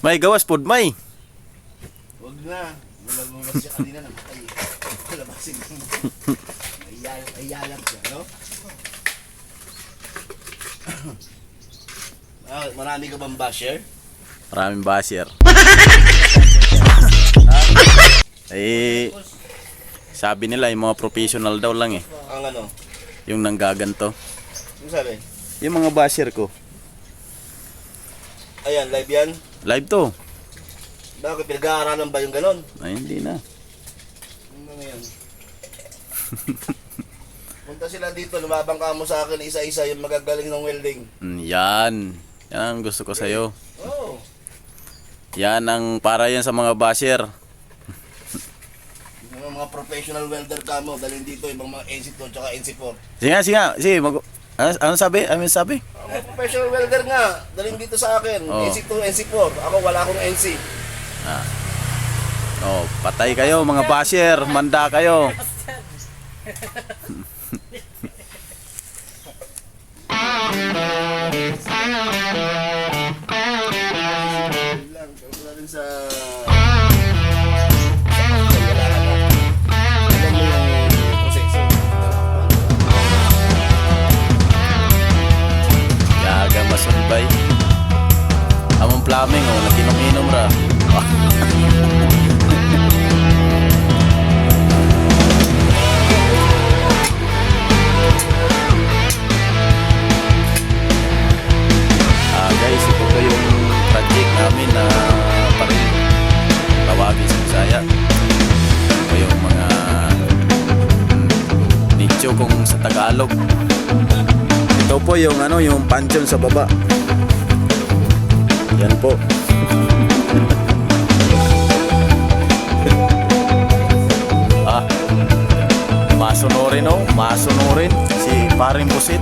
May gawas pod, may. Huwag na. Malabas siya kanina ng patay. Malabasin mo. Ayayap siya, no? Marami ka bang basher? Maraming basher. Eh, sabi nila yung mga professional daw lang eh. Ang ano? Yung nanggaganto. Ano sabi? Yung mga basher ko. Ayan, live yan. Live to. Bakit? Pinag-aaralan ba yung ganon? Ay, hindi na. Ano na yan? Punta sila dito, lumabang ka mo sa akin isa-isa yung magagaling ng welding. Yan. Yan ang gusto ko sa'yo. Oo. Yan ang para yan sa mga basher. Yung mga professional welder ka mo, dalhin dito yung mga NC2 at NC4. Sige nga, sige nga. Sige, ano sabi? Ano sabi? Mga professional welder nga, dalhin dito sa akin. Oo. NC2, NC4. Ako wala akong NC. Oh, patay kayo mga basher. Manda kayo. Lang, wala rin sa... Yaga masunbay. Among plumbing oh, naginom-inom ra. Guys, ito po yung project namin na paril tawagin sa Bisaya. Ito yung mga nicho kung sa Tagalog. Ito po yung ano, yung pansyon sa baba. Yan po. Masunurin oh, masunurin si Paring Busit.